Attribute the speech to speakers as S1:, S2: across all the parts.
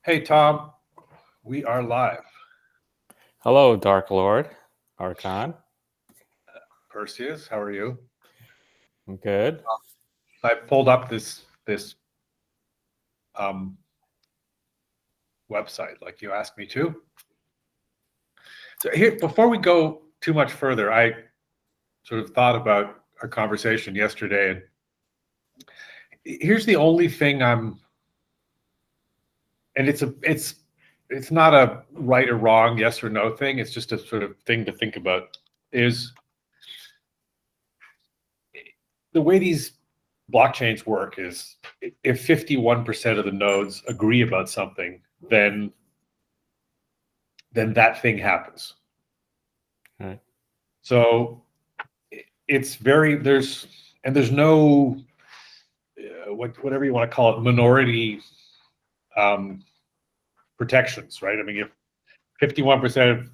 S1: Hey, Tom, we are live.
S2: Hello, Dark Lord, Archon.
S1: Perseus, how are you?
S2: I'm good.
S1: I pulled up this um, website like you asked me to. So here, before we go too much further, I sort of thought about our conversation yesterday, and here's the only thing and it's not a right or wrong, yes or no thing. It's just a sort of thing to think about. Is the way these blockchains work is if 51% of the nodes agree about something, then that thing happens.
S2: Right.
S1: So it's there's no whatever you want to call it, minority um, protections, right? I mean, if 51% of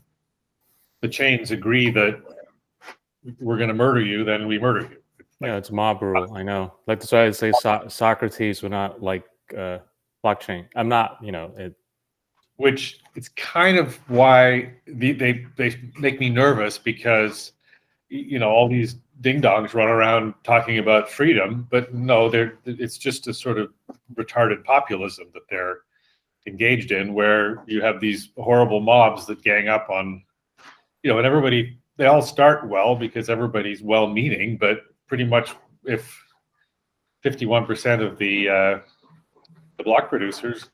S1: the chains agree that we're going to murder you, then we murder you.
S2: Yeah, it's mob rule. I know. Like that's why I say Socrates would not like blockchain. I'm not.
S1: Which it's kind of why they make me nervous, because all these ding dongs run around talking about freedom, but no, it's just a sort of retarded populism that they're engaged in, where you have these horrible mobs that gang up on, and they all start well because everybody's well-meaning, but pretty much if 51% of the block producers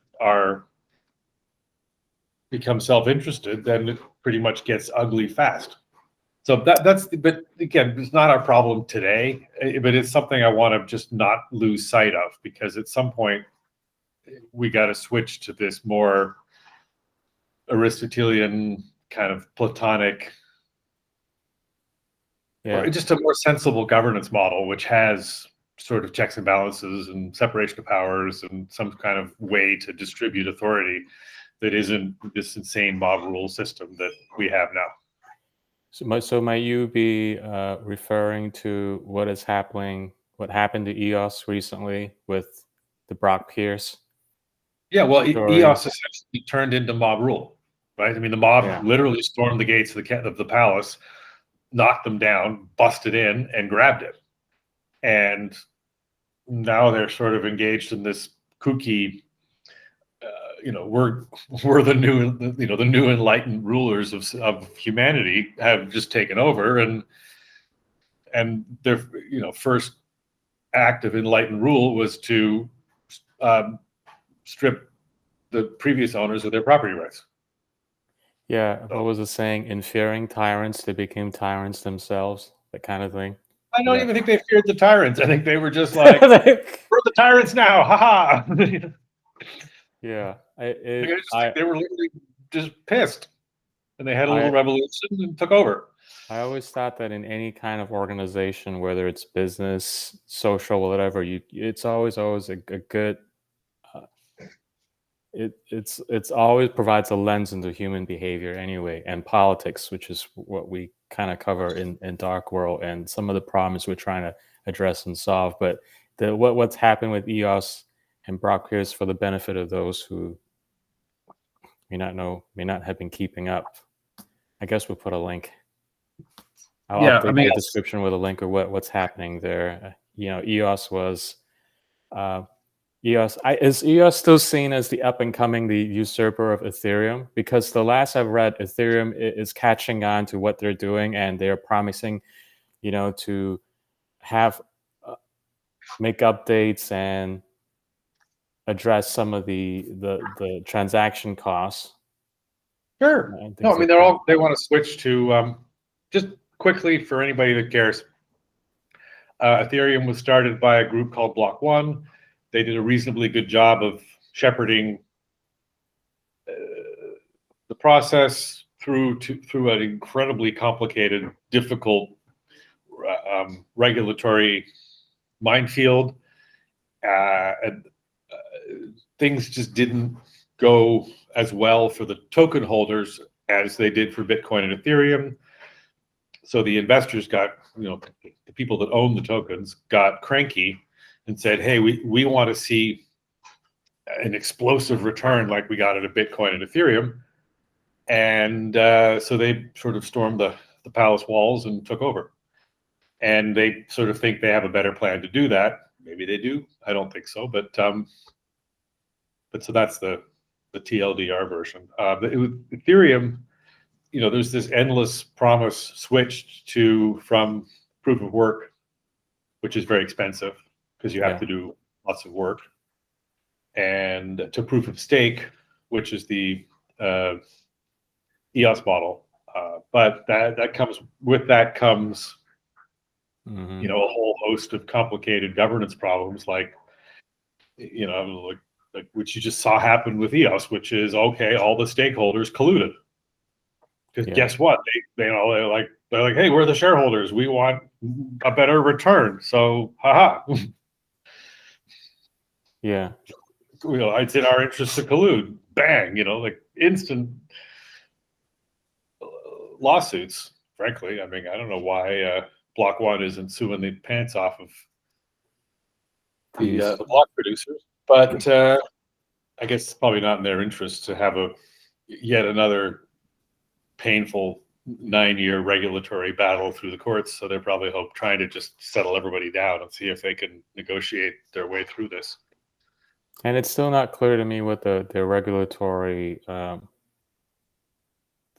S1: become self-interested, then it pretty much gets ugly fast. So but again, it's not our problem today, but it's something I want to just not lose sight of, because at some point we got to switch to this more Aristotelian kind of Platonic, or just a more sensible governance model, which has sort of checks and balances and separation of powers and some kind of way to distribute authority that isn't this insane mob rule system that we have now.
S2: So might you be referring to what happened to EOS recently with the Brock Pierce?
S1: Yeah, well, EOS essentially turned into mob rule, right? I mean, the mob literally stormed the gates of the palace, knocked them down, busted in, and grabbed it. And now they're sort of engaged in this kooky, we're the new enlightened rulers of humanity, have just taken over, and their first act of enlightened rule was to strip the previous owners of their property rights.
S2: Yeah, what was the saying? In fearing tyrants, they became tyrants themselves. That kind of thing.
S1: I don't even think they feared the tyrants. I think they were just like, we're the tyrants now, haha.
S2: Yeah,
S1: they were literally just pissed, and they had a little revolution and took over.
S2: I always thought that in any kind of organization, whether it's business, social, whatever, it's always a good. It's always provides a lens into human behavior anyway, and politics, which is what we kind of cover in Dark World, and some of the problems we're trying to address and solve. But what's happened with EOS and Brock Pierce, for the benefit of those who may not have been keeping up, I guess we'll put a link. I'll update the description with a link of what's happening there. EOS was. Is EOS still seen as the up-and-coming, the usurper of Ethereum? Because the last I've read, Ethereum is catching on to what they're doing, and they're promising, to have make updates and address some of the transaction costs.
S1: Sure. No, I mean they want to switch to just quickly for anybody that cares. Ethereum was started by a group called Block One. They did a reasonably good job of shepherding the process through an incredibly complicated, difficult regulatory minefield. And things just didn't go as well for the token holders as they did for Bitcoin and Ethereum. So the investors got, the people that own the tokens got cranky and said, hey, we want to see an explosive return like we got at a Bitcoin and Ethereum. And so they sort of stormed the palace walls and took over. And they sort of think they have a better plan to do that. Maybe they do. I don't think so. But so that's the TLDR version. Ethereum, there's this endless promise switched from proof of work, which is very expensive because you have to do lots of work, and to proof of stake, which is the EOS model. But that comes
S2: Mm-hmm.
S1: a whole host of complicated governance problems, like which you just saw happen with EOS, which is, okay, all the stakeholders colluded. Because guess what? They're like, hey, we're the shareholders. We want a better return. So, haha.
S2: Yeah.
S1: It's in our interest to collude. Bang. Like instant lawsuits. Frankly, I mean, I don't know why Block One isn't suing the pants off of the block producers, but I guess it's probably not in their interest to have yet another painful 9-year regulatory battle through the courts. So they're probably trying to just settle everybody down and see if they can negotiate their way through this.
S2: And it's still not clear to me what the regulatory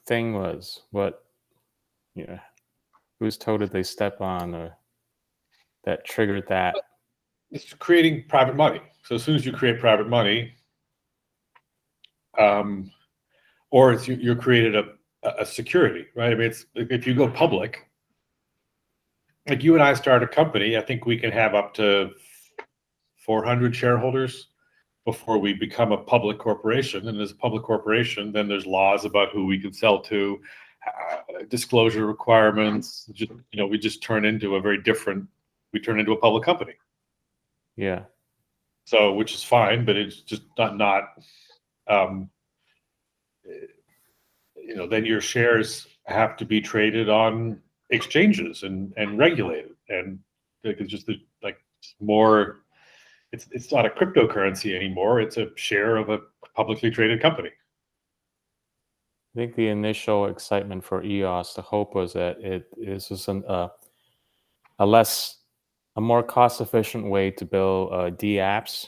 S2: thing was. What, whose toe did they step on, or that triggered that?
S1: It's creating private money. So as soon as you create private money, or you're created a security, right? I mean, it's if you go public, like you and I start a company, I think we can have up to 400 shareholders before we become a public corporation. And as a public corporation, then there's laws about who we can sell to, disclosure requirements. We just turn into we turn into a public company.
S2: Yeah.
S1: So, which is fine, but it's just not then your shares have to be traded on exchanges and regulated, and it's just more. It's not a cryptocurrency anymore. It's a share of a publicly traded company.
S2: I think the initial excitement for EOS, the hope was that it is just a more cost-efficient way to build D-apps,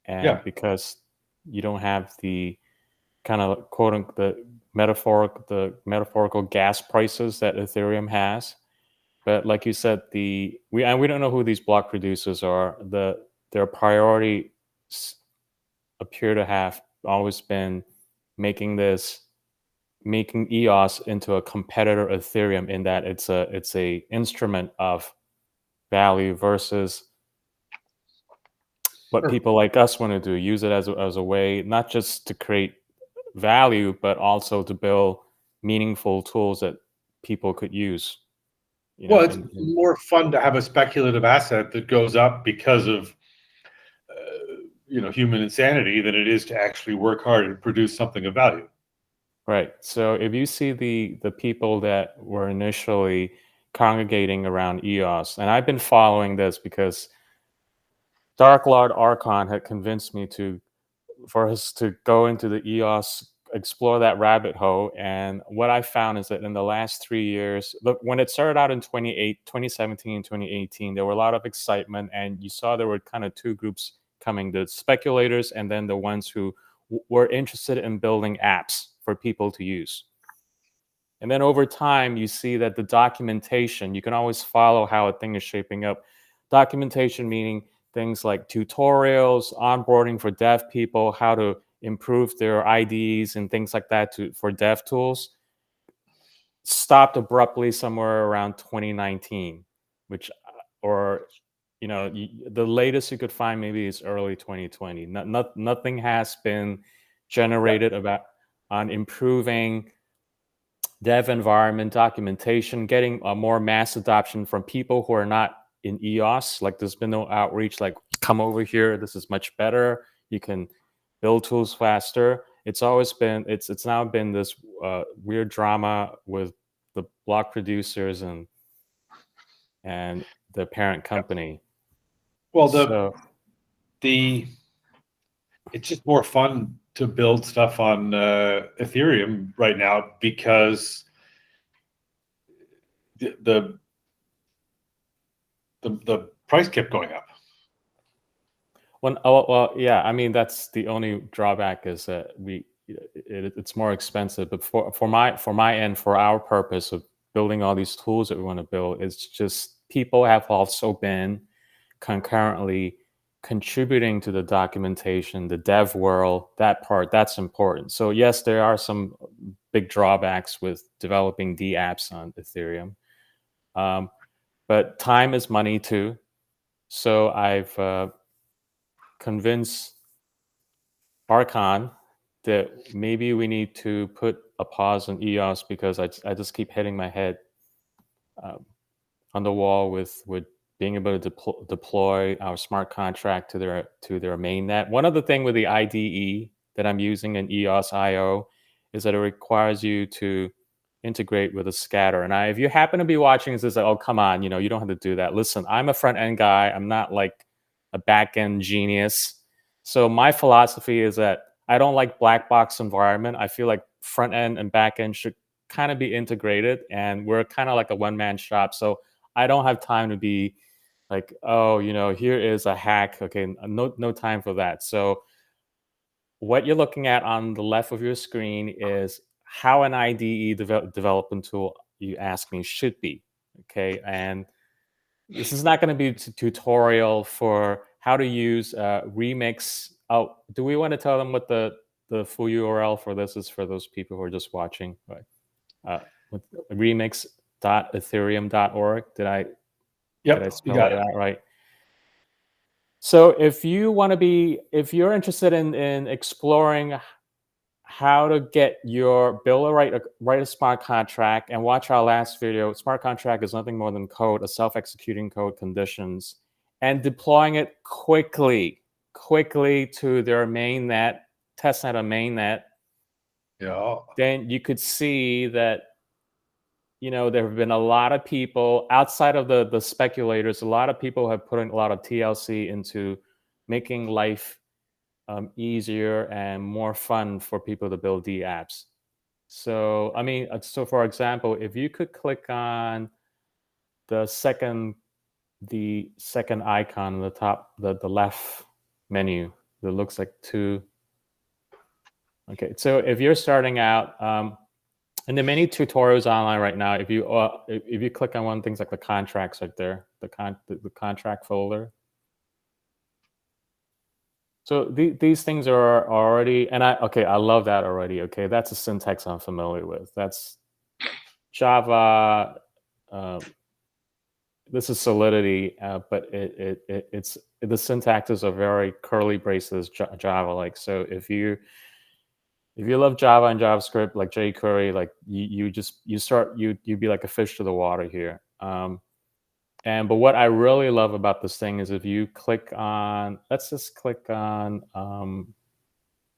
S2: and because you don't have the kind of the metaphorical gas prices that Ethereum has. But like you said, we don't know who these block producers are. Their priority appear to have always been making EOS into a competitor Ethereum, in that it's a instrument of value versus what people like us want to do, use it as a way not just to create value, but also to build meaningful tools that people could use.
S1: It's more fun to have a speculative asset that goes up because of human insanity than it is to actually work hard and produce something of value.
S2: Right. So if you see the people that were initially congregating around EOS, and I've been following this because Dark Lord Archon had convinced me for us to go into the EOS, explore that rabbit hole. And what I found is that in the last 3 years, look, when it started out in 2017, 2018, there were a lot of excitement, and you saw there were kind of two groups coming: the speculators and then the ones who were interested in building apps for people to use. And then over time, you see that the documentation, you can always follow how a thing is shaping up. Documentation meaning things like tutorials, onboarding for dev people, how to improve their IDs and things like that for dev tools, stopped abruptly somewhere around 2019, the latest you could find maybe is early 2020. Nothing has been generated on improving dev environment, documentation, getting a more mass adoption from people who are not in EOS. Like, there's been no outreach like, come over here, this is much better, you can build tools faster. It's now been this weird drama with the block producers and the parent company.
S1: Well, the it's just more fun to build stuff on Ethereum right now because the the price kept going up.
S2: Well, yeah. I mean, that's the only drawback is that it's more expensive. But for my end, for our purpose of building all these tools that we want to build, it's just people have also been concurrently contributing to the documentation, the dev world, that part, that's important. So yes, there are some big drawbacks with developing D apps on Ethereum. But time is money too. So I've convinced Archon that maybe we need to put a pause on EOS because I just keep hitting my head on the wall with being able to deploy our smart contract to their mainnet. One other thing with the IDE that I'm using in EOSIO is that it requires you to integrate with a scatter. And if you happen to be watching this, it's like, oh, come on, you don't have to do that. Listen, I'm a front end guy. I'm not like a back end genius. So my philosophy is that I don't like black box environment. I feel like front end and back end should kind of be integrated, and we're kind of like a one man shop. So I don't have time to be like, oh, here is a hack. Okay, no time for that. So what you're looking at on the left of your screen is how an IDE development tool, you ask me, should be. Okay, and this is not going to be a tutorial for how to use Remix. Oh, do we want to tell them what the full URL for this is for those people who are just watching? Right. Remix.ethereum.org. Did I spell that out right? So if you're interested in exploring how to get your builder write a smart contract, and watch our last video. Smart contract is nothing more than code, a self-executing code conditions, and deploying it quickly to their mainnet, testnet or mainnet.
S1: Yeah.
S2: Then you could see that there have been a lot of people outside of the speculators. A lot of people have put in a lot of TLC into making life easier and more fun for people to build D apps. So, for example, if you could click on the second icon on the top, the left menu that looks like two. Okay, so if you're starting out, and there are many tutorials online right now. If you click on one, things like the contracts right there, the contract folder. So these things are already, and I love that already. Okay, that's a syntax I'm familiar with. That's Java. This is Solidity, but it's the syntaxes are very curly braces Java-like. So if you love Java and JavaScript like jQuery, like you'd be like a fish to the water here. But what I really love about this thing is if you click on, let's just click on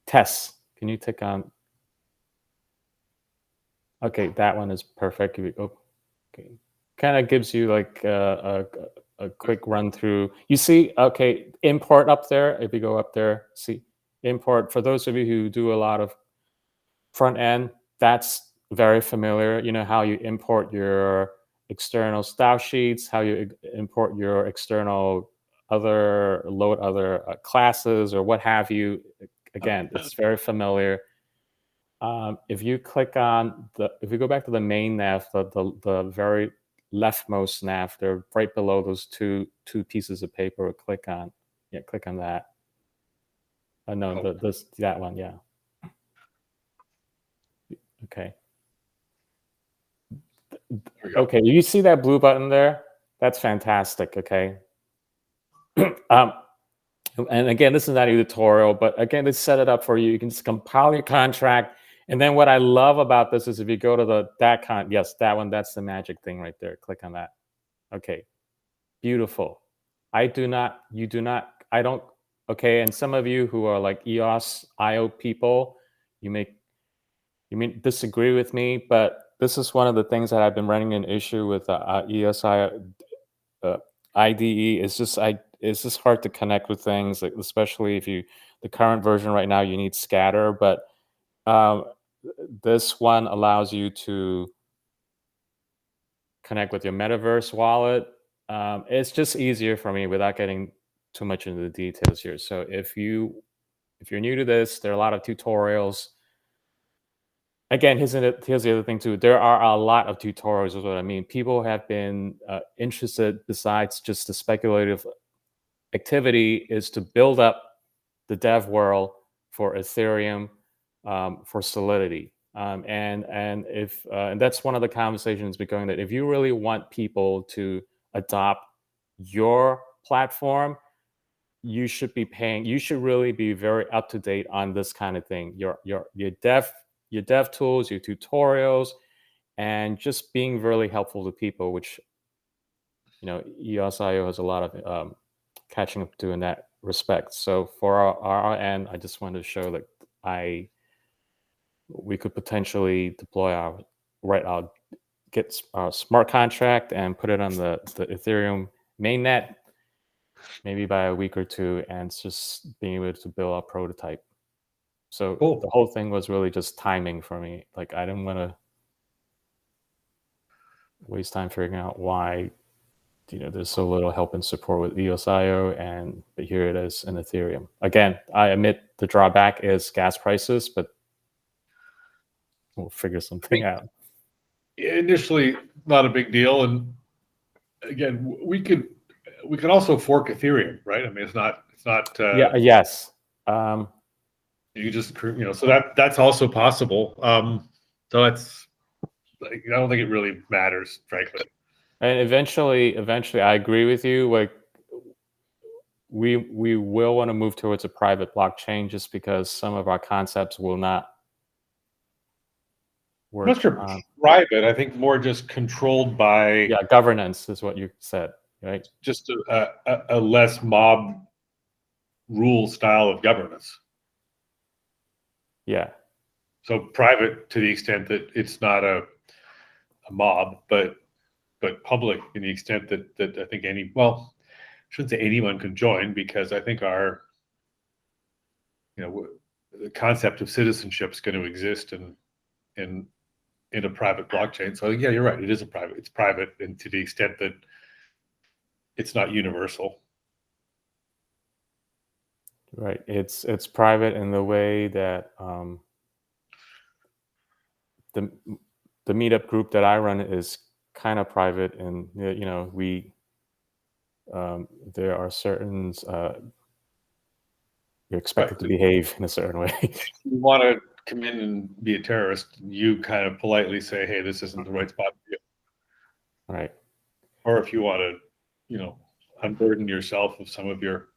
S2: tests. Can you click on? Okay, that one is perfect. Okay, kind of gives you like a quick run through. You see, okay, import up there. If you go up there, see import. For those of you who do a lot of front end, that's very familiar. You know how you import your external style sheets, how you import your external load other classes or what have you. Again, it's very familiar. If you click on if you go back to the main nav, the very leftmost nav, they're right below those two pieces of paper. Click on that. No, that one, yeah. Okay. Okay, you see that blue button there? That's fantastic. Okay. And again, this is not a tutorial, but again, they set it up for you. You can just compile your contract. And then what I love about this is if you go to yes, that one, that's the magic thing right there. Click on that. Okay. Beautiful. I don't. Okay. And some of you who are like EOSIO people, you may disagree with me, but this is one of the things that I've been running an issue with EOSIO IDE. Is just it's just hard to connect with things, like especially if the current version right now you need scatter, but um, this one allows you to connect with your metaverse wallet. It's just easier for me without getting too much into the details here. So if you're new to this, there are a lot of tutorials. Again, here's the other thing too. There are a lot of tutorials, is what I mean. People have been interested, besides just the speculative activity, is to build up the dev world for Ethereum, for Solidity. And that's one of the conversations we're going, that if you really want people to adopt your platform, you should be paying. You should really be very up to date on this kind of thing. Your dev tools, your tutorials, and just being really helpful to people, which EOSIO has a lot of catching up to in that respect. So for our end, I just wanted to show that we could potentially deploy get our smart contract and put it on the Ethereum mainnet, maybe by a week or two, and just being able to build a prototype. So
S1: Cool.
S2: The whole thing was really just timing for me. Like, I didn't want to waste time figuring out why there's so little help and support with EOSIO, but here it is in Ethereum. Again, I admit the drawback is gas prices, but we'll figure something out.
S1: Initially, not a big deal, and again, we could also fork Ethereum, right? I mean, it's not.
S2: Yes.
S1: You just so that's also possible. So that's, I don't think it really matters, frankly.
S2: And eventually, I agree with you. Like, we will want to move towards a private blockchain, just because some of our concepts will not work.
S1: Not sure private. I think more just controlled by
S2: governance is what you said, right?
S1: Just a less mob rule style of governance.
S2: Yeah.
S1: So private to the extent that it's not a mob, but public in the extent that I think I shouldn't say anyone can join, because I think the concept of citizenship is going to exist in a private blockchain. So yeah, you're right. It's private, and to the extent that it's not universal.
S2: Right. It's private in the way that the meetup group that I run is kind of private, and we there are certain you're expected to behave in a certain way.
S1: If you want to come in and be a terrorist, you kind of politely say, "Hey, this isn't the right spot for you."
S2: Right.
S1: Or if you want to, unburden yourself of some of your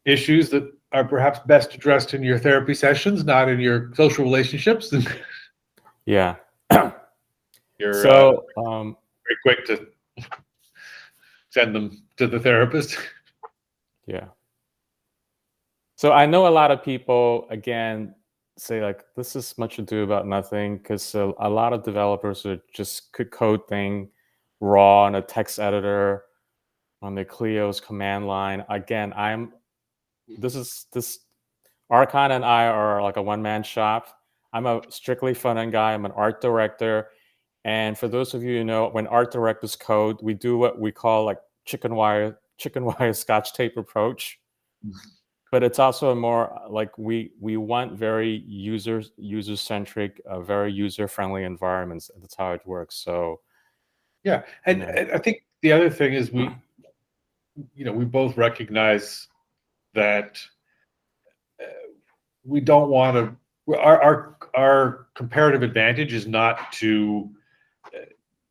S1: issues that are perhaps best addressed in your therapy sessions, not in your social relationships.
S2: Yeah.
S1: You're
S2: so
S1: very quick to send them to the therapist.
S2: Yeah. So I know a lot of people, again, say like, this is much ado about nothing, because a lot of developers could code thing raw in a text editor on the Clio's command line. Again, this Archon and I are like a one-man shop. I'm a strictly front-end guy. I'm an art director. And for those of you who know, when art directors code, we do what we call like chicken wire scotch tape approach. But it's also more like we want very user-centric, very user-friendly environments. That's how it works. So
S1: yeah, and I think the other thing is we both recognize that we don't want to. Our comparative advantage is not to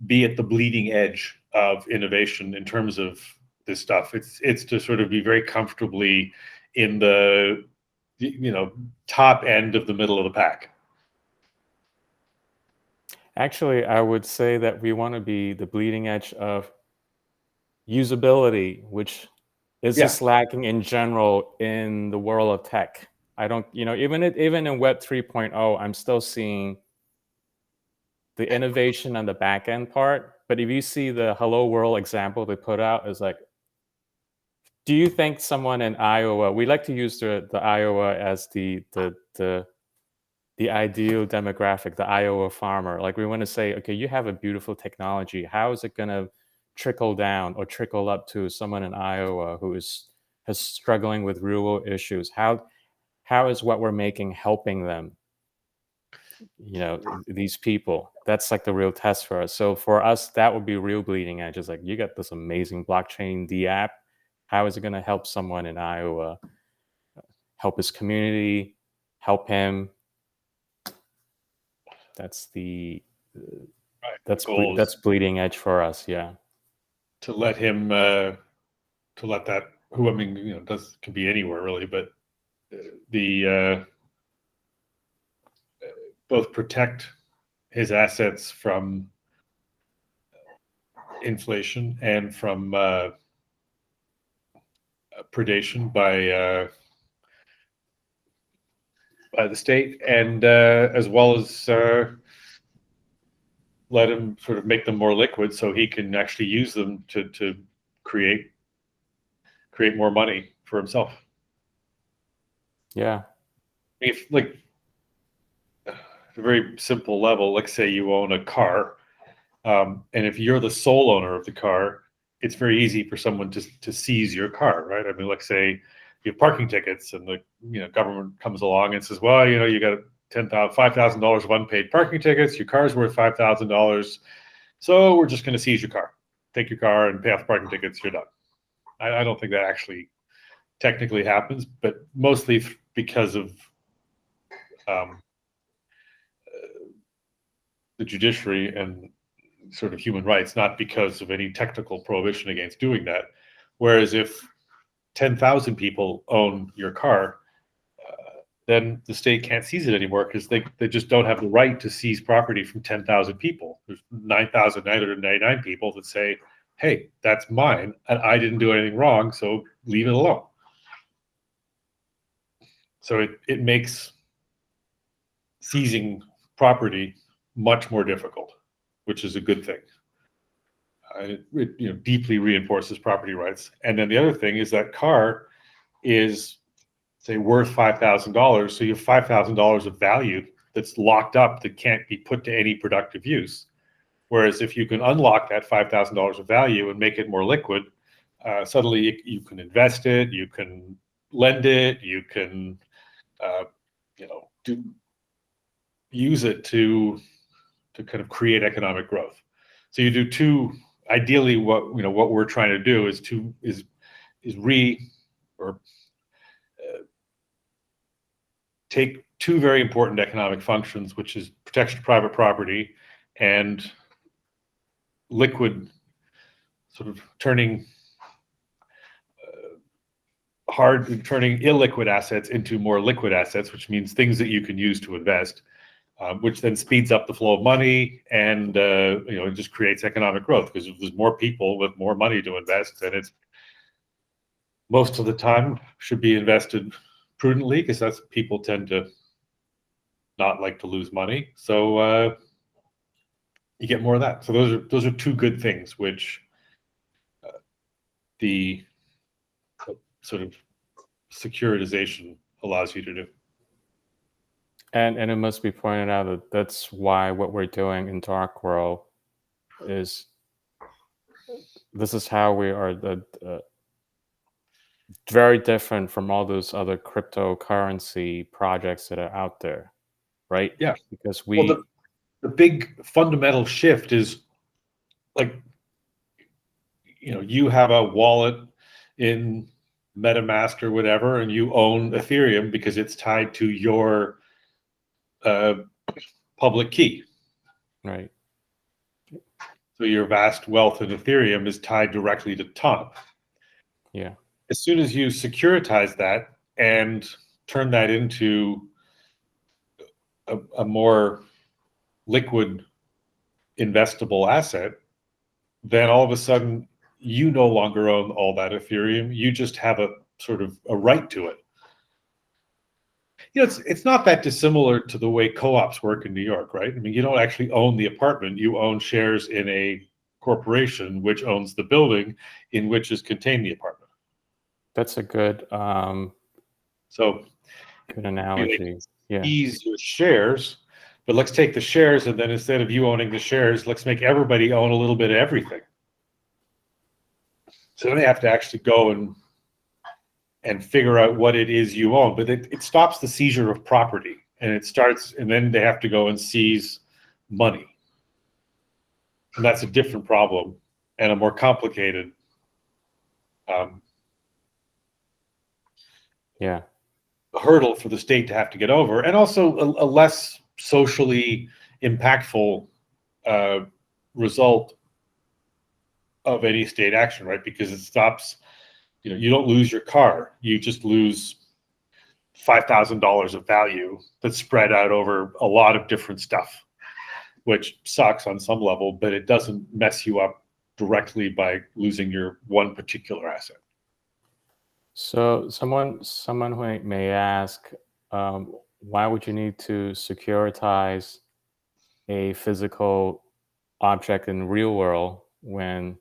S1: be at the bleeding edge of innovation in terms of this stuff. It's to sort of be very comfortably in the top end of the middle of the pack.
S2: Actually, I would say that we want to be the bleeding edge of usability, which is just lacking in general in the world of tech. I don't, even in Web 3.0, I'm still seeing the innovation on the back end part. But if you see the Hello World example they put out, is like Do you think someone in Iowa? We like to use the Iowa as the ideal demographic, the Iowa farmer. Like we want to say, okay, you have a beautiful technology. How is it going to trickle down or trickle up to someone in Iowa who is struggling with rural issues? How is what we're making helping them? You know, these people. That's like the real test for us. So for us, that would be real bleeding edge. Is like you got this amazing blockchain D app. How is it going to help someone in Iowa? Help his community? Help him? That's the
S1: Right.
S2: that's
S1: The goal is
S2: bleeding edge for us. Yeah.
S1: to let him to let that, who, I mean, can be anywhere really, but the both protect his assets from inflation and from predation by the state, and as well as let him sort of make them more liquid so he can actually use them to create more money for himself.
S2: Yeah.
S1: If, like, at a very simple level, let's say you own a car, and if you're the sole owner of the car, it's very easy for someone to seize your car, right? I mean, let's say you have parking tickets, and the government comes along and says, well, you got $5,000 of unpaid parking tickets. Your car's worth $5,000, so we're just going to seize your car, take your car, and pay off the parking tickets. You're done. I don't think that actually technically happens, but mostly because of the judiciary and sort of human rights, not because of any technical prohibition against doing that. Whereas if 10,000 people own your car, then the state can't seize it anymore because they just don't have the right to seize property from 10,000 people. There's 9,999 people that say, hey, that's mine, and I didn't do anything wrong, so leave it alone. So it makes seizing property much more difficult, which is a good thing. It deeply reinforces property rights. And then the other thing is that car is, say, worth $5,000, so you have $5,000 of value that's locked up that can't be put to any productive use. Whereas if you can unlock that $5,000 of value and make it more liquid, suddenly you can invest it, you can lend it, you can use it to kind of create economic growth. So you do two. Ideally, what we're trying to do is take two very important economic functions, which is protection of private property and liquid, sort of turning illiquid assets into more liquid assets, which means things that you can use to invest, which then speeds up the flow of money, and it just creates economic growth, because if there's more people with more money to invest, then it's most of the time should be invested prudently, because that's people tend to not like to lose money. So you get more of that. So those are two good things, which the sort of securitization allows you to do.
S2: And it must be pointed out that that's why what we're doing in Dark World is, this is how we are very different from all those other cryptocurrency projects that are out there, right?
S1: Yeah,
S2: because
S1: the big fundamental shift is, like, you have a wallet in MetaMask or whatever, and you own Ethereum because it's tied to your public key.
S2: Right.
S1: So your vast wealth in Ethereum is tied directly to Tom.
S2: Yeah.
S1: As soon as you securitize that and turn that into a more liquid investable asset, then all of a sudden you no longer own all that Ethereum. You just have a sort of a right to it. It's not that dissimilar to the way co-ops work in New York, right? I mean, you don't actually own the apartment. You own shares in a corporation which owns the building in which is contained the apartment.
S2: That's a good
S1: So
S2: good analogy. Yeah.
S1: seize your shares, but let's take the shares, and then instead of you owning the shares, let's make everybody own a little bit of everything. So then they have to actually go and figure out what it is you own, but it stops the seizure of property, and then they have to go and seize money. And that's a different problem and a more complicated hurdle for the state to have to get over, and also a less socially impactful result of any state action, right? Because it stops, you don't lose your car, you just lose $5,000 of value that's spread out over a lot of different stuff, which sucks on some level, but it doesn't mess you up directly by losing your one particular asset.
S2: So someone who may ask, why would you need to securitize a physical object in the real world when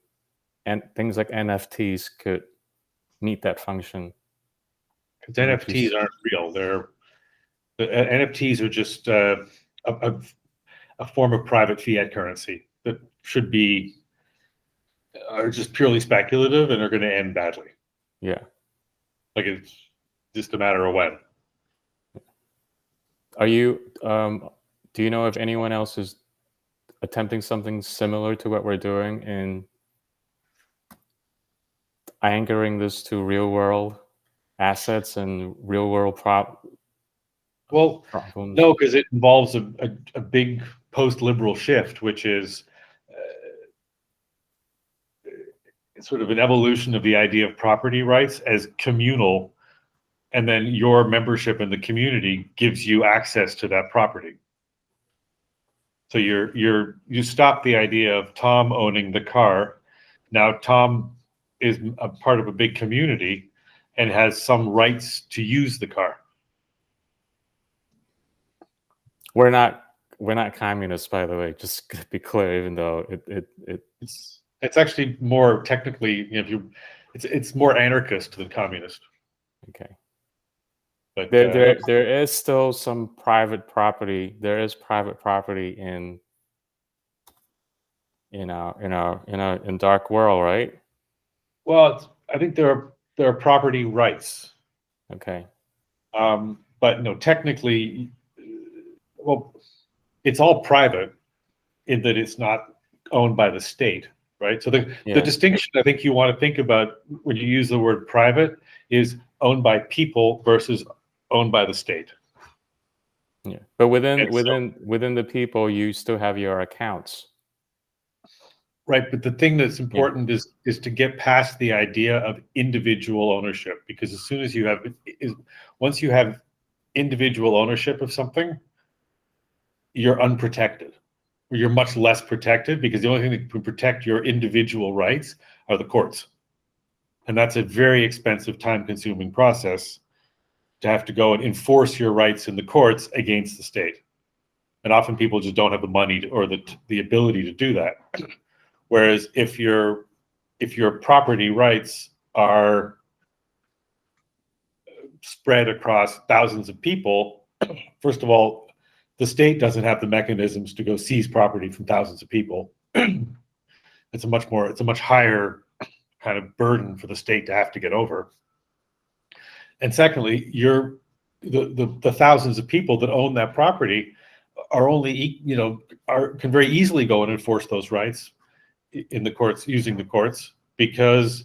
S2: things like NFTs could meet that function?
S1: Because NFTs aren't real. NFTs are just a form of private fiat currency that are just purely speculative and are going to end badly.
S2: Yeah.
S1: Like, it's just a matter of when.
S2: Are you? Do you know if anyone else is attempting something similar to what we're doing in anchoring this to real world assets and real world problems?
S1: No, because it involves a big post-liberal shift, which is sort of an evolution of the idea of property rights as communal, and then your membership in the community gives you access to that property. So you stop the idea of Tom owning the car. Now Tom is a part of a big community and has some rights to use the car.
S2: We're not communists, by the way, just to be clear, even though
S1: it's actually more technically, it's more anarchist than communist.
S2: Okay.
S1: But
S2: there is still some private property. There is private property in dark world, right?
S1: Well, I think there are property rights.
S2: Okay.
S1: But no, technically, well, it's all private in that it's not owned by the state, right? So the distinction I think you want to think about when you use the word private is owned by people versus owned by the state.
S2: Yeah, but within the people, you still have your accounts.
S1: Right, but the thing that's important is to get past the idea of individual ownership, because as soon as once you have individual ownership of something, you're unprotected. You're much less protected because the only thing that can protect your individual rights are the courts. And that's a very expensive, time-consuming process to have to go and enforce your rights in the courts against the state. And often people just don't have the money or the ability to do that. Whereas if your property rights are spread across thousands of people, first of all, the state doesn't have the mechanisms to go seize property from thousands of people. It's a much higher kind of burden for the state to have to get over. And secondly, the thousands of people that own that property are can very easily go and enforce those rights in the courts, using the courts, because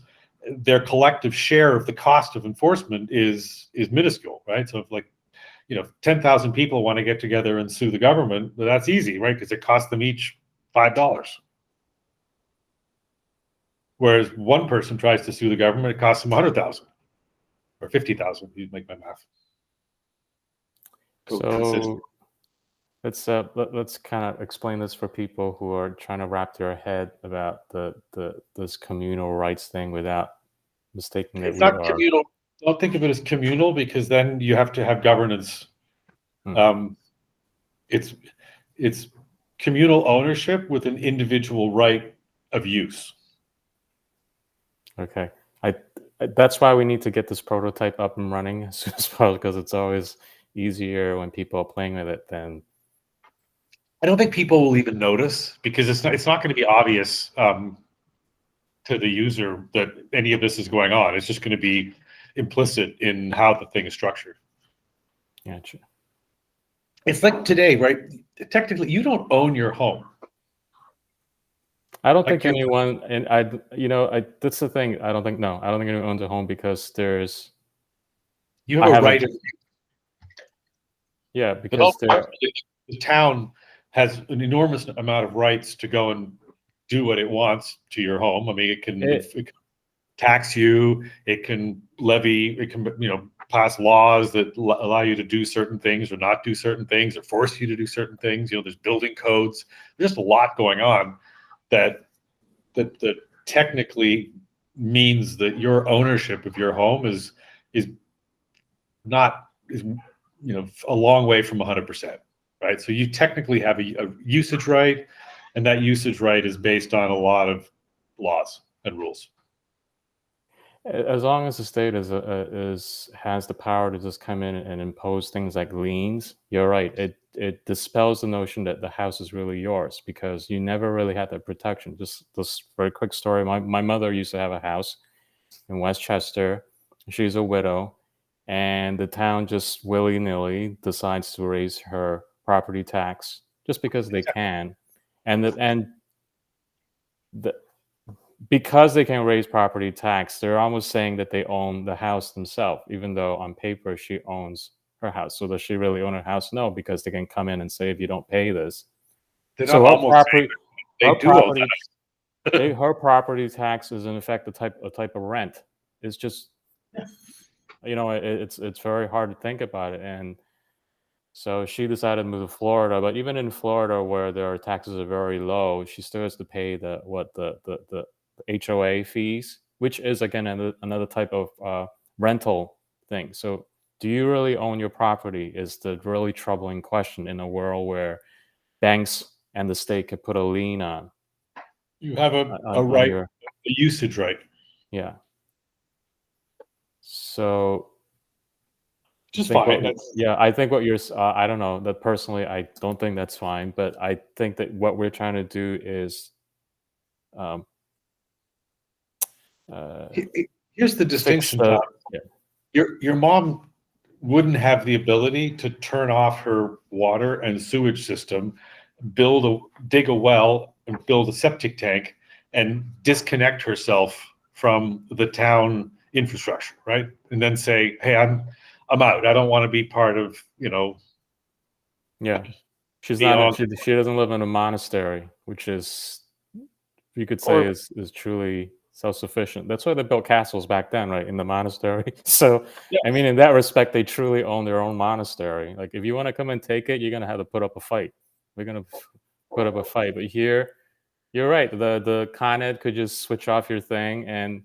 S1: their collective share of the cost of enforcement is minuscule, right? So if 10,000 people want to get together and sue the government, well, that's easy, right? Because it costs them each $5. Whereas one person tries to sue the government, it costs them 100,000 or 50,000. You make my math.
S2: So let's kind of explain this for people who are trying to wrap their head about this communal rights thing without mistaking that
S1: it's not communal. Don't think of it as communal, because then you have to have governance. It's communal ownership with an individual right of use.
S2: Okay. that's why we need to get this prototype up and running as soon as possible, because it's always easier when people are playing with it than.
S1: I don't think people will even notice because it's not going to be obvious to the user that any of this is going on. It's just going to be implicit in how the thing is structured.
S2: Gotcha.
S1: It's like today, right? Technically, you don't own your home.
S2: I don't
S1: Like
S2: think anyone, and that's the thing. I don't think anyone owns a home because
S1: you have a right.
S2: Because
S1: the town has an enormous amount of rights to go and do what it wants to your home. I mean, it can tax you, it can levy, it can pass laws that allow you to do certain things or not do certain things or force you to do certain things. There's building codes. There's just a lot going on that technically means that your ownership of your home is a long way from 100%, right? So you technically have a usage right, and that usage right is based on a lot of laws and rules.
S2: As long as the state has the power to just come in and impose things like liens, you're right. It dispels the notion that the house is really yours, because you never really had that protection. Just this very quick story. My mother used to have a house in Westchester. She's a widow, and the town just willy-nilly decides to raise her property tax just because they can, because they can raise property tax, they're almost saying that they own the house themselves, even though on paper she owns her house. So does she really own her house? No, because they can come in and say, if you don't pay this. So her property tax is in effect a type of rent. It's just, it's very hard to think about it. And so she decided to move to Florida, but even in Florida, where their taxes are very low, she still has to pay the HOA fees, which is again another type of rental thing. So, do you really own your property? Is the really troubling question in a world where banks and the state could put a lien on.
S1: You have a right, a usage right.
S2: Yeah. So.
S1: Just fine.
S2: I think what you're. I don't know. That personally, I don't think that's fine. But I think that what we're trying to do is.
S1: Here's the distinction, Tom. Your mom wouldn't have the ability to turn off her water and sewage system, dig a well, and build a septic tank, and disconnect herself from the town infrastructure, right? And then say, "Hey, I'm out. I don't want to be part of,
S2: Yeah, she's not. She doesn't live in a monastery, which is, you could say, is truly self-sufficient. That's why they built castles back then, right, in the monastery. So, yeah. I mean, in that respect, they truly own their own monastery. Like, if you want to come and take it, you're gonna have to put up a fight. We're gonna put up a fight. But here, you're right. The Con Ed could just switch off your thing, and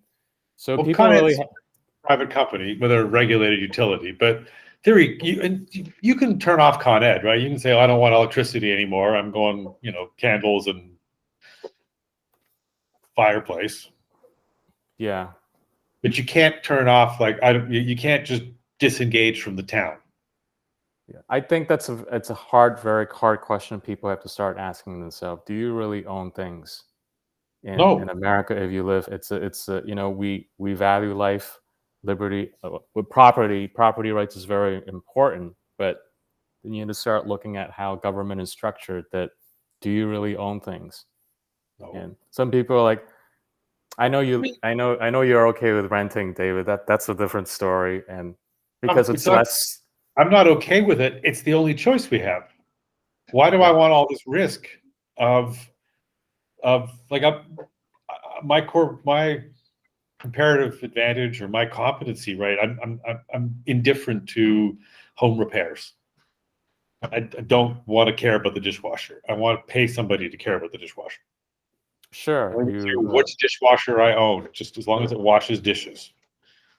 S2: so people really.
S1: Private company with a regulated utility, but theory, you can turn off Con Ed, right? You can say, "Oh, I don't want electricity anymore. I'm going, candles and fireplace."
S2: Yeah,
S1: but you can't turn off you can't just disengage from the town.
S2: Yeah, I think it's a very hard question people have to start asking themselves. Do you really own things in America? If you live, we value life, liberty, with property rights is very important, but then you need to start looking at how government is structured. That, do you really own things? No. And some people are like, I know you're okay with renting, David. That's a different story, and because it's less.
S1: I'm not okay with it. It's the only choice we have. Why do I want all this risk of my comparative advantage or my competency, right? I'm indifferent to home repairs. I don't want to care about the dishwasher. I want to pay somebody to care about the dishwasher.
S2: Sure.
S1: Which dishwasher I own, just as long as it washes dishes.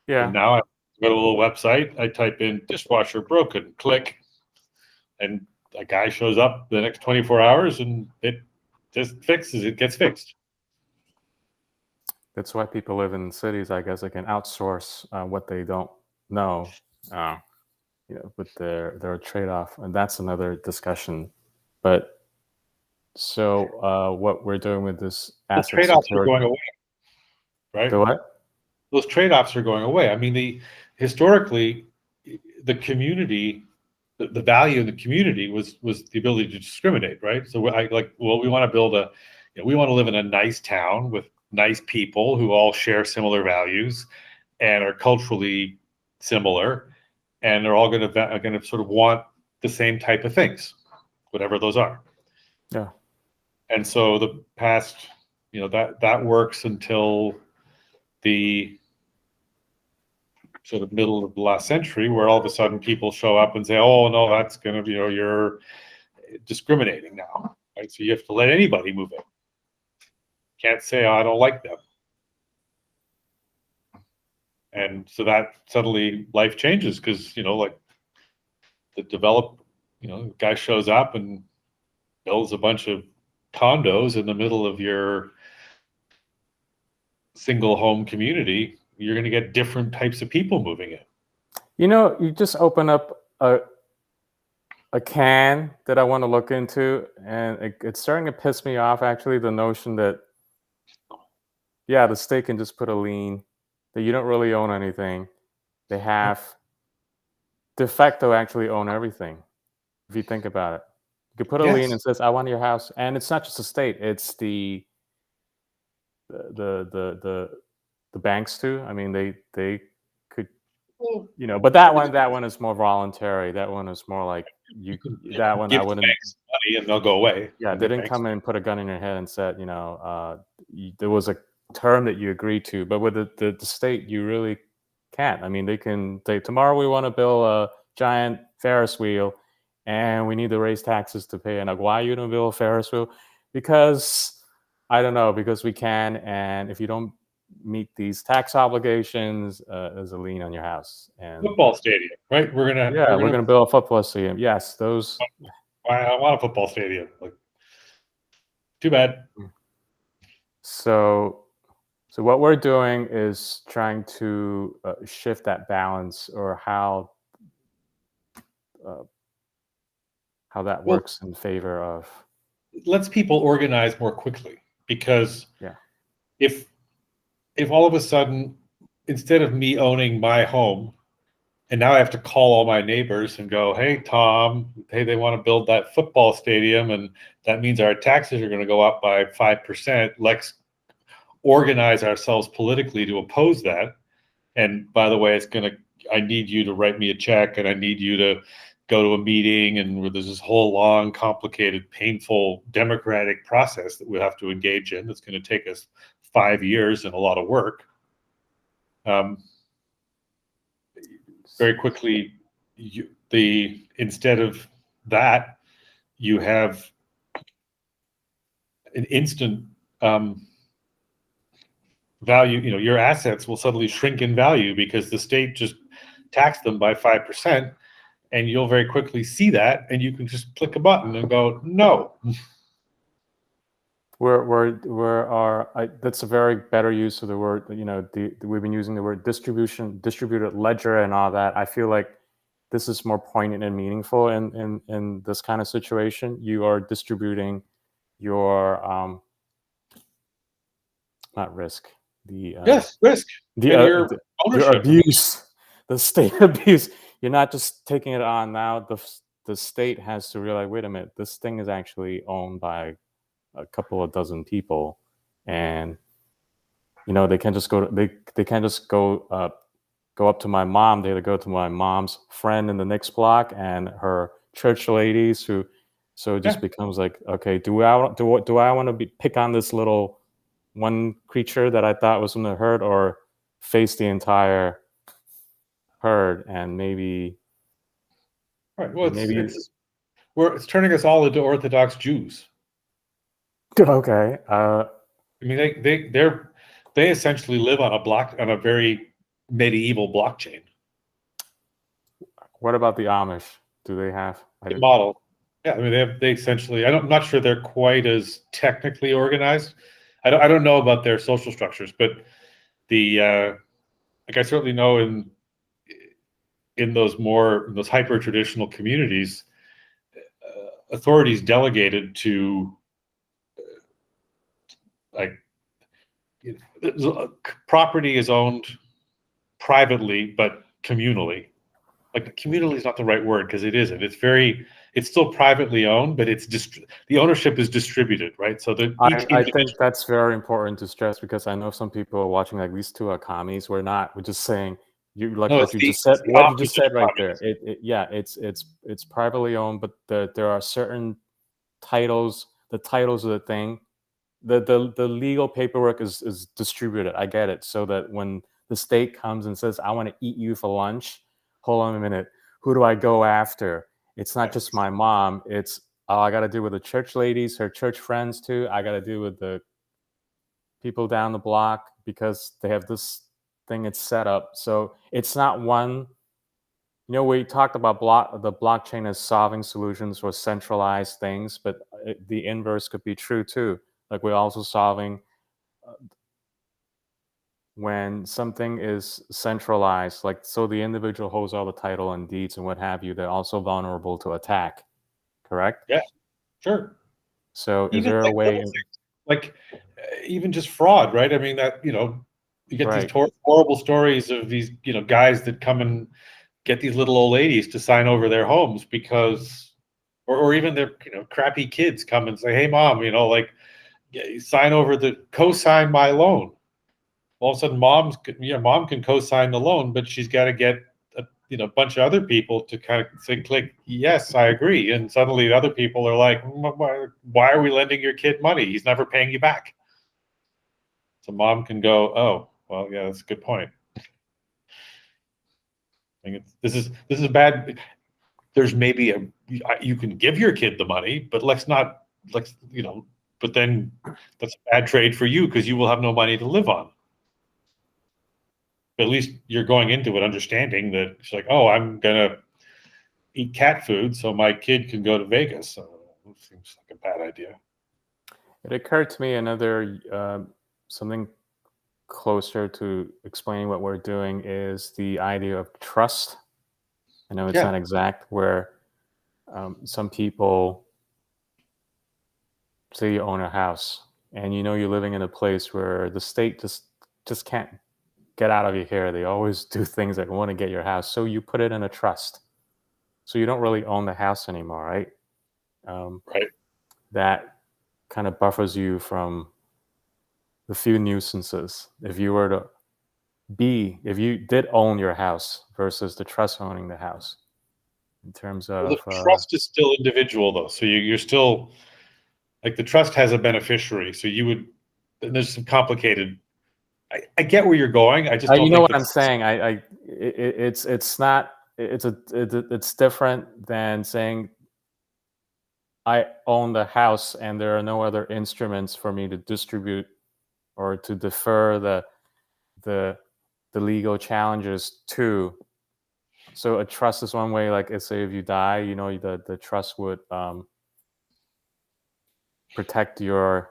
S2: Yeah.
S1: And now I go to a little website. I type in dishwasher broken, click, and a guy shows up the next 24 hours, and it just gets fixed.
S2: That's why people live in cities. I guess they can outsource what they don't know, with their trade-off, and that's another discussion. But so what we're doing with this
S1: Those
S2: asset
S1: trade-offs are
S2: security,
S1: going away, right?
S2: the what?
S1: Those trade-offs are going away. I mean, historically, the community, the value in the community was the ability to discriminate, right? So we want to build we want to live in a nice town with nice people who all share similar values and are culturally similar, and they're all going to sort of want the same type of things, whatever those are.
S2: Yeah.
S1: And so the past, that works until the sort of middle of the last century, where all of a sudden people show up and say, "Oh no, that's going to be, you're discriminating now," right? So you have to let anybody move in. Can't say, "Oh, I don't like them." And so that suddenly life changes because like the guy shows up and builds a bunch of condos in the middle of your single home community. You're going to get different types of people moving in.
S2: You just open up a can that I want to look into, and it's starting to piss me off, actually, the notion that, the state can just put a lien, that you don't really own anything. They have de facto actually own everything, if you think about it. You could put a lien and says, "I want your house," and it's not just the state; it's the banks too. I mean, they could, but that one is more voluntary. That one is more like that one
S1: give
S2: I wouldn't.
S1: banks money and they'll go away.
S2: Yeah, they didn't come in and put a gun in your head and said, there was a term that you agreed to, but with the state, you really can't. I mean, they can say, tomorrow we want to build a giant Ferris wheel and we need to raise taxes to pay. And like, why are you going to build a Ferris wheel? Because, I don't know, because we can. And if you don't meet these tax obligations, there's a lien on your house. And
S1: football stadium, right? We're gonna
S2: build a football stadium. Yes, those.
S1: I want a football stadium. Like, too bad.
S2: So what we're doing is trying to shift that balance, or how that works in favor of.
S1: It lets people organize more quickly, because if all of a sudden, instead of me owning my home, and now I have to call all my neighbors and go, "Hey, Tom, they want to build that football stadium, and that means our taxes are going to go up by 5%. Let's organize ourselves politically to oppose that. And by the way, I need you to write me a check, and I need you to go to a meeting, and where there's this whole long, complicated, painful democratic process that we have to engage in. That's going to take us 5 years and a lot of work." Very quickly, instead of that, you have an instant value. Your assets will suddenly shrink in value because the state just taxed them by 5%, and you'll very quickly see that, and you can just click a button and go, "No."
S2: That's a very better use of the word. We've been using the word distributed ledger, and all that. I feel like this is more poignant and meaningful in this kind of situation. You are distributing your not risk,
S1: risk,
S2: your abuse, the state abuse. You're not just taking it on now. The state has to realize, wait a minute, this thing is actually owned by a couple of dozen people, and they can't just go. They can't just go up to my mom. They have to go to my mom's friend in the next block and her church ladies. So it just becomes like, okay, do I want to pick on this little one creature that I thought was in the herd, or face the entire herd? And maybe,
S1: right. Well, it's turning us all into Orthodox Jews.
S2: Okay.
S1: I mean, they essentially live on a very medieval blockchain.
S2: What about the Amish? Do they have
S1: a model? Yeah, I mean, they essentially. I'm not sure they're quite as technically organized. I don't know about their social structures, but the like I certainly know in those hyper traditional communities, authorities delegated to like property is owned privately but communally. Like communally is not the right word because it isn't. It's still privately owned, but the ownership is distributed, right? So that each
S2: I
S1: individual.
S2: think that's very important to stress because I know some people are watching like these two are commies. We're not. We're just saying you like
S1: No,
S2: what
S1: it's
S2: you
S1: the
S2: just said.
S1: it's the
S2: What you just
S1: opposite of
S2: said right there.
S1: communism.
S2: Yeah, it's privately owned, but there are certain titles. The titles of the thing. The legal paperwork is distributed. I get it. So that when the state comes and says, "I want to eat you for lunch," hold on a minute. Who do I go after? It's not just my mom. It's I got to deal with the church ladies, her church friends too. I got to deal with the people down the block because they have this thing it's set up. So it's not one. You know, we talked about the blockchain as solving solutions for centralized things, but the inverse could be true too. Like we're also solving when something is centralized, like so the individual holds all the title and deeds and what have you, they're also vulnerable to attack, correct?
S1: Yeah, sure.
S2: So is
S1: Even
S2: there a
S1: like
S2: way
S1: little things, like even just fraud, right? I mean, that you get these
S2: right?
S1: horrible stories of these guys that come and get these little old ladies to sign over their homes because, or even their crappy kids come and say, "Hey, mom, like sign over co-sign my loan." All of a sudden, mom can co-sign the loan, but she's got to get a bunch of other people to kind of say, click, yes, I agree. And suddenly the other people are like, why are we lending your kid money? He's never paying you back. So mom can go, oh, well, yeah, that's a good point. This is bad. There's maybe you can give your kid the money, but let's but then that's a bad trade for you because you will have no money to live on. But at least you're going into it understanding that it's like, oh, I'm gonna eat cat food so my kid can go to Vegas. So it seems like a bad idea.
S2: It occurred to me another something closer to explaining what we're doing is the idea of trust. I know it's
S1: Yeah.
S2: not exact where some people say you own a house and you're living in a place where the state just can't get out of your hair. They always do things that want to get your house. So you put it in a trust. So you don't really own the house anymore, right?
S1: Right.
S2: That kind of buffers you from the few nuisances. If you did own your house versus the trust owning the house in terms
S1: Well,
S2: of,
S1: the trust is still individual though. So you're still like the trust has a beneficiary. So and there's some complicated, I get where you're going. I just don't
S2: you know
S1: think
S2: what I'm
S1: that's,
S2: saying? It's not, it's different than saying I own the house and there are no other instruments for me to distribute or to defer the legal challenges to. So a trust is one way. Like, let's say if you die, the trust would protect your.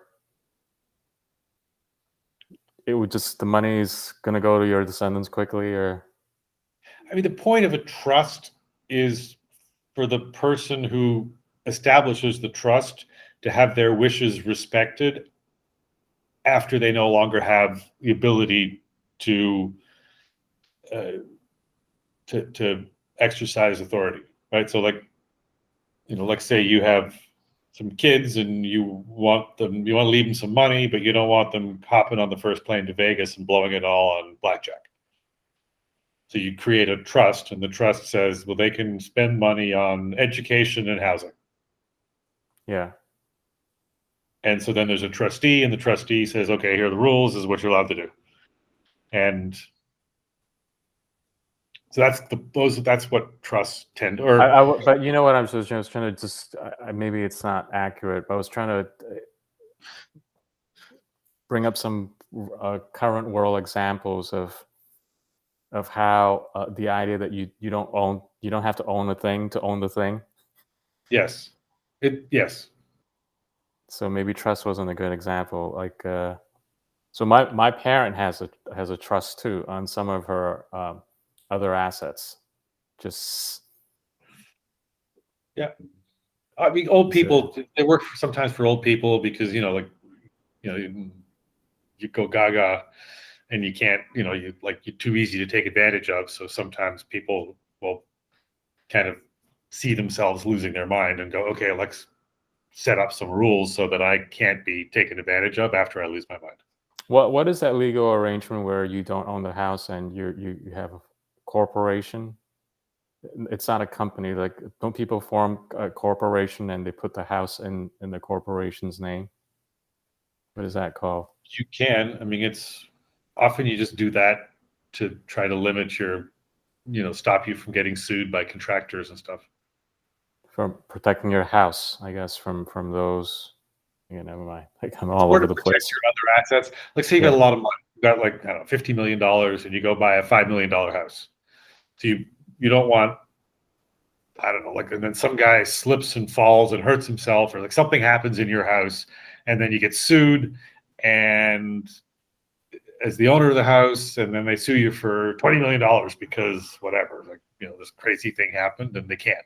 S2: It would just the money is gonna go to your descendants quickly, or.
S1: I mean, the point of a trust is for the person who establishes the trust to have their wishes respected after they no longer have the ability to uh, to exercise authority, right? So, like, like say you have some kids and you want to leave them some money, but you don't want them hopping on the first plane to Vegas and blowing it all on blackjack. So you create a trust, and the trust says, well, they can spend money on education and housing.
S2: Yeah.
S1: And so then there's a trustee, and the trustee says, okay, here are the rules. This is what you're allowed to do. And so that's what trusts tend to,
S2: But you know what I was trying to just maybe it's not accurate, but I was trying to bring up some current world examples of how the idea that you don't have to own a thing to own the thing.
S1: yes. Yes.
S2: So maybe trust wasn't a good example. Like, so my parent has a trust too on some of her other assets. Just
S1: Yeah. I mean, old
S2: So-
S1: people, they work sometimes for old people because, like, you go gaga and you can't, you're too easy to take advantage of. So sometimes people will kind of see themselves losing their mind and go, okay, let's set up some rules so that I can't be taken advantage of after I lose my mind.
S2: what is that legal arrangement where you don't own the house and you have a corporation? It's not a company. Like, don't people form a corporation and they put the house in the corporation's name? What is that called?
S1: You can. I mean, it's often you just do that to try to limit your, stop you from getting sued by contractors and stuff.
S2: From protecting your house, I guess, from those. Yeah, never mind. Like, I'm all
S1: Or
S2: over
S1: to
S2: the
S1: protect
S2: place.
S1: your other assets. Like, say you got a lot of money. You got, like, I don't know, $50 million, and you go buy a $5 million house. So you don't want, I don't know, like, and then some guy slips and falls and hurts himself, or like something happens in your house, and then you get sued, and as the owner of the house, and then they sue you for $20 million because whatever, like, this crazy thing happened, and they can't.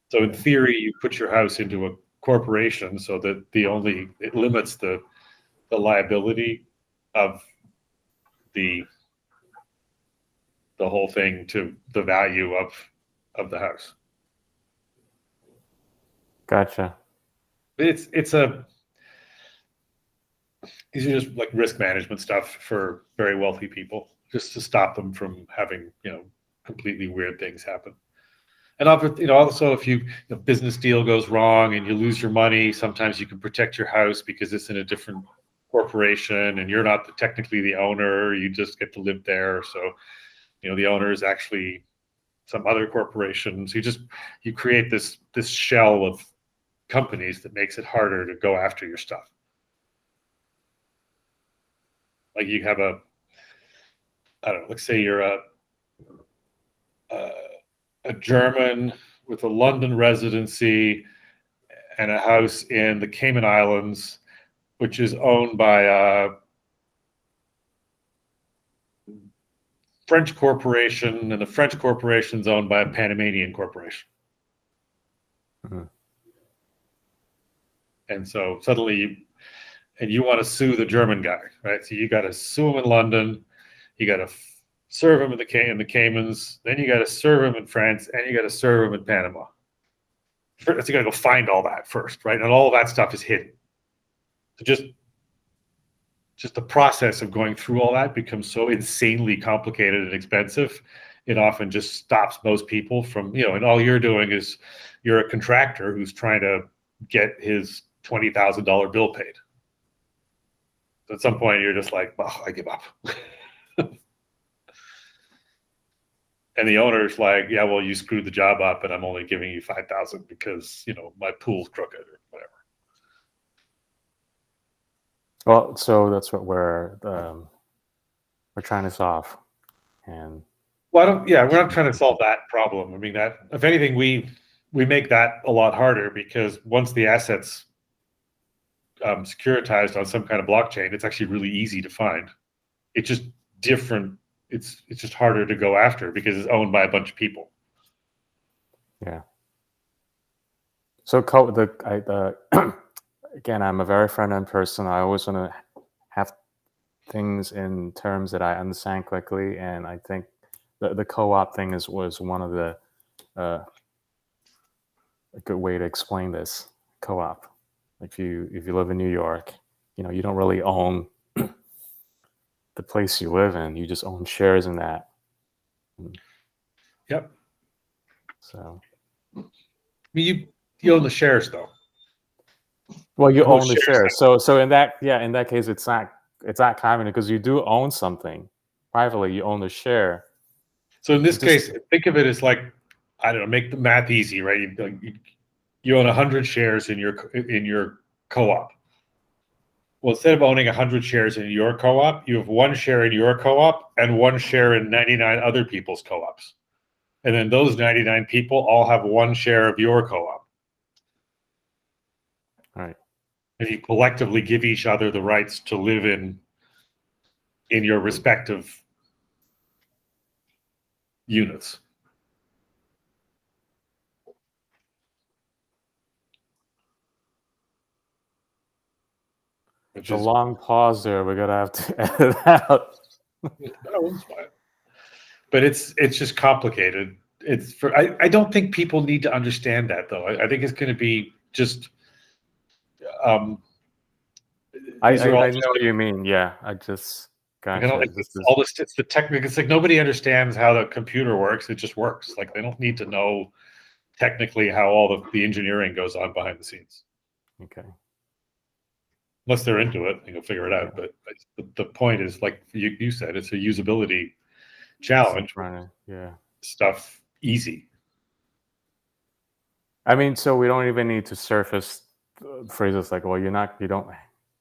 S1: So in theory, you put your house into a corporation so that it limits the liability of the whole thing to the value of the house.
S2: Gotcha.
S1: These are just like risk management stuff for very wealthy people, just to stop them from having, completely weird things happen. And also if a business deal goes wrong and you lose your money, sometimes you can protect your house because it's in a different corporation and you're not technically the owner. You just get to live there. So, the owner is actually some other corporation. So you create this shell of companies that makes it harder to go after your stuff. Like, you have I don't know, let's say you're a German with a London residency and a house in the Cayman Islands, which is owned by a French corporation, and the French corporation is owned by a Panamanian corporation.
S2: Mm-hmm.
S1: And so suddenly you want to sue the German guy, right? So you got to sue him in London, you got to serve him in the Caymans, then you got to serve him in France, and you got to serve him in Panama. First, you got to go find all that first, right? And all of that stuff is hidden. So just the process of going through all that becomes so insanely complicated and expensive. It often just stops most people from, and all you're doing is you're a contractor who's trying to get his $20,000 bill paid. So at some point you're just like, oh, I give up. And the owner's like, yeah, well, you screwed the job up and I'm only giving you 5,000 because, my pool's crooked or whatever.
S2: Well, so that's what we're trying to solve. And
S1: Well, we're not trying to solve that problem. I mean, that if anything, we make that a lot harder, because once the assets securitized on some kind of blockchain, it's actually really easy to find. It's just different. It's just harder to go after because it's owned by a bunch of people.
S2: Yeah. So again, I'm a very front-end person. I always want to have things in terms that I understand quickly, and I think the co-op thing was one of the a good way to explain this. Co-op. If you live in New York, you don't really own the place you live in. You just own shares in that.
S1: Yep.
S2: So,
S1: I mean, you own the shares though.
S2: Well, you own the shares. So in that case, it's not common because you do own something privately. You own the share.
S1: So in this case, think of it as like, I don't know, make the math easy, right? You own 100 shares in your co-op. Well, instead of owning 100 shares in your co-op, you have one share in your co-op and one share in 99 other people's co-ops. And then those 99 people all have one share of your co-op.
S2: All right.
S1: if you collectively give each other the rights to live in your respective units. Which
S2: The
S1: is
S2: long pause there. We're gonna have to edit out.
S1: it's fine. But it's just complicated. It's for I don't think people need to understand that though. I think it's going to be just.
S2: I
S1: These are all
S2: know what you mean. Yeah, I just gotcha.
S1: it's the technical. It's like nobody understands how the computer works. It just works. Like they don't need to know technically how all the engineering goes on behind the scenes.
S2: Okay.
S1: Unless they're into it, they can figure it out.
S2: Yeah.
S1: But the point is, like you said, it's a usability challenge.
S2: Yeah.
S1: Stuff easy.
S2: I mean, so we don't even need to surface phrases like, "Well, you don't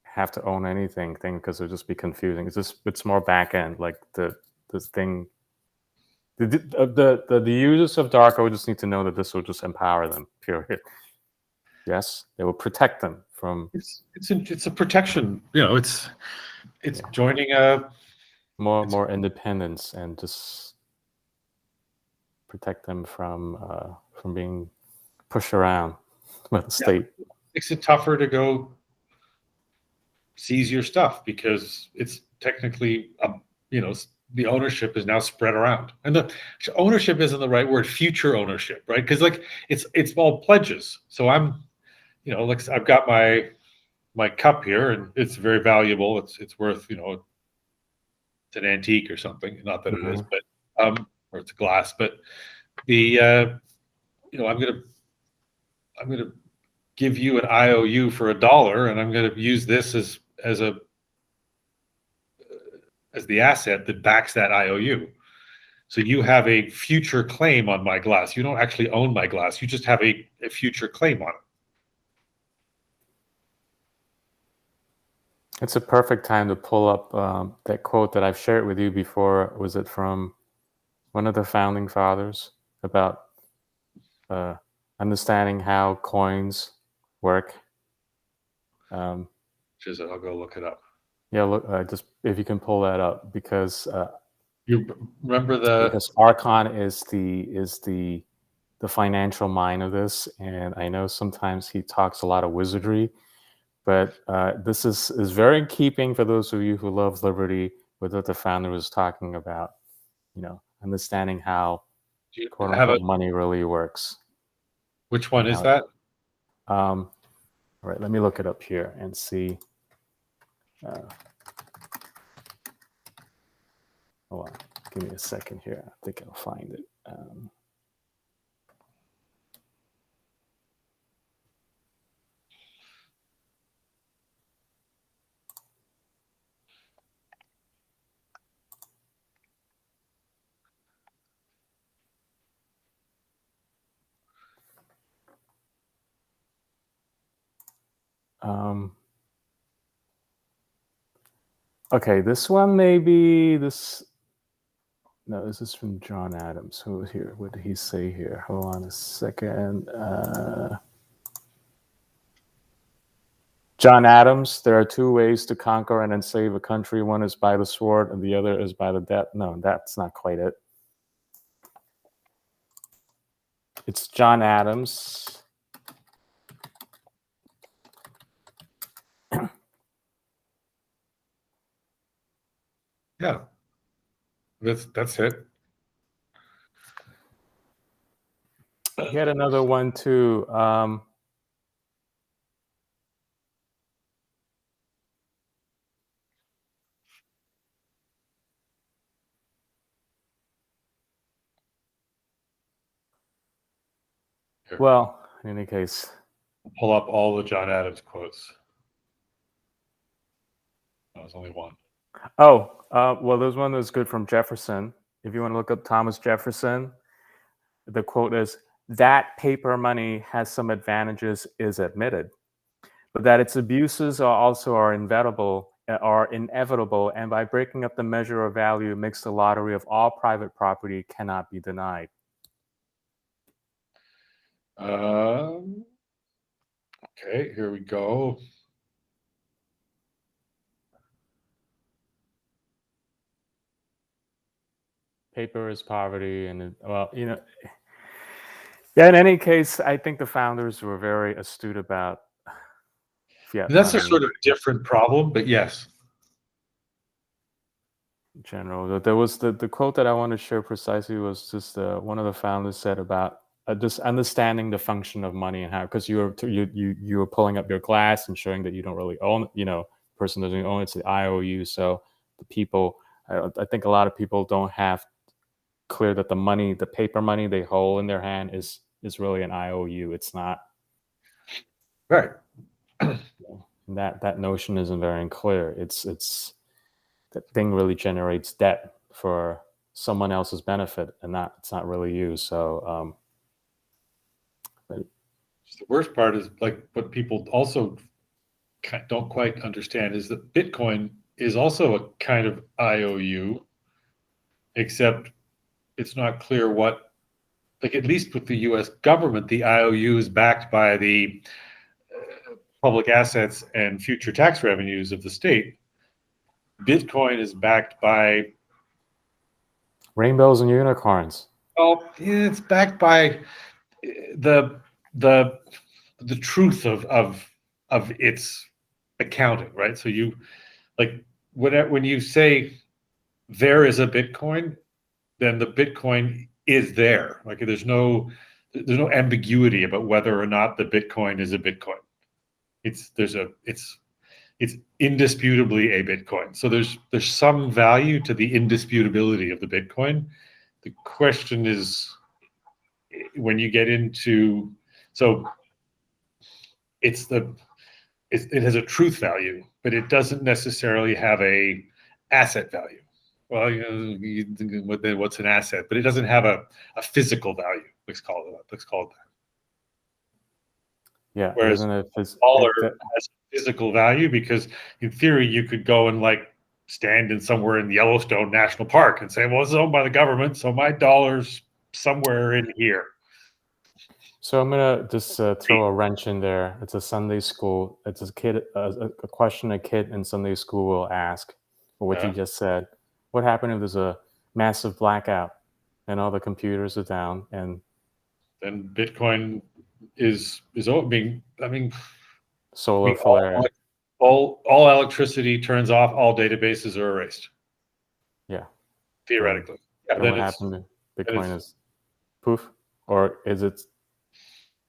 S2: have to own anything," because it'll just be confusing. It's more back end, like this thing. The users of Darko just need to know that this will just empower them. Period. Yes, it will protect them from.
S1: It's a protection. It's joining a
S2: more independence and just protect them from being pushed around by the state.
S1: Makes it tougher to go seize your stuff because it's technically the ownership is now spread around, and the ownership isn't the right word. Future ownership, right? Because like it's all pledges. So I'm, like I've got my cup here, and it's very valuable. It's worth it's an antique or something. Not that it is, but or it's a glass. But the I'm gonna give you an IOU for $1, and I'm going to use this as the asset that backs that IOU. So you have a future claim on my glass. You don't actually own my glass. You just have a future claim on it.
S2: It's a perfect time to pull up that quote that I've shared with you before. Was it from one of the founding fathers about understanding how coins work?
S1: I'll go look it up.
S2: Yeah, look, just if you can pull that up, because
S1: you remember
S2: because Archon is the financial mind of this, and I know sometimes he talks a lot of wizardry, but this is very in keeping for those of you who love liberty with what the founder was talking about. Understanding how quote unquote money really works.
S1: Which one is that?
S2: All right, let me look it up here and see. Hold on, give me a second here. I think I'll find it. Okay, this one maybe this. No, this is from John Adams. Who here? What did he say here? Hold on a second. John Adams. There are two ways to conquer and enslave a country. One is by the sword, and the other is by the death. No, that's not quite it. It's John Adams.
S1: Yeah, that's it.
S2: He had another one too. Well, in any case,
S1: pull up all the John Adams quotes. That was only one.
S2: Oh, well, there's one that's good from Jefferson. If you want to look up Thomas Jefferson, the quote is, "That paper money has some advantages is admitted, but that its abuses are inevitable, and by breaking up the measure of value makes the lottery of all private property cannot be denied."
S1: Okay, here we go.
S2: paper is poverty, and well, yeah. In any case, I think the founders were very astute about fiat
S1: And that's a
S2: money
S1: sort of different problem, but yes.
S2: in general. There was the quote that I want to share precisely was just one of the founders said about just understanding the function of money and how, because you were pulling up your glass and showing that you don't really own, person doesn't own it, it's the IOU. So the people, I think a lot of people don't have clear that the paper money they hold in their hand is really an IOU. It's not.
S1: Right.
S2: That notion isn't very clear. It's that thing really generates debt for someone else's benefit, and it's not really you. So,
S1: The worst part is like what people also don't quite understand is that Bitcoin is also a kind of IOU, except it's not clear what, like at least with the U.S. government, the IOU is backed by the public assets and future tax revenues of the state. Bitcoin is backed by
S2: rainbows and unicorns.
S1: well, it's backed by the the the truth of its accounting, right? So you like when you say there is a Bitcoin, then the Bitcoin is there. Like there's no ambiguity about whether or not the Bitcoin is a Bitcoin. It's indisputably a Bitcoin. So there's some value to the indisputability of the Bitcoin. The question is when you get into it has a truth value, but it doesn't necessarily have a asset value. Well, what's an asset? But it doesn't have a physical value. Let's call it that.
S2: Yeah,
S1: Whereas dollar has physical value because in theory you could go and like stand in somewhere in Yellowstone National Park and say, well, it's owned by the government, so my dollar's somewhere in here.
S2: So I'm gonna just throw a wrench in there. It's a Sunday school. It's a kid, a question a kid in Sunday school will ask, for what you just said. What happened if there's a massive blackout and all the computers are down? And
S1: then Bitcoin is being. I mean,
S2: solar flare.
S1: All electricity turns off. All databases are erased.
S2: Yeah,
S1: theoretically.
S2: Then what happened to Bitcoin is poof, or is it?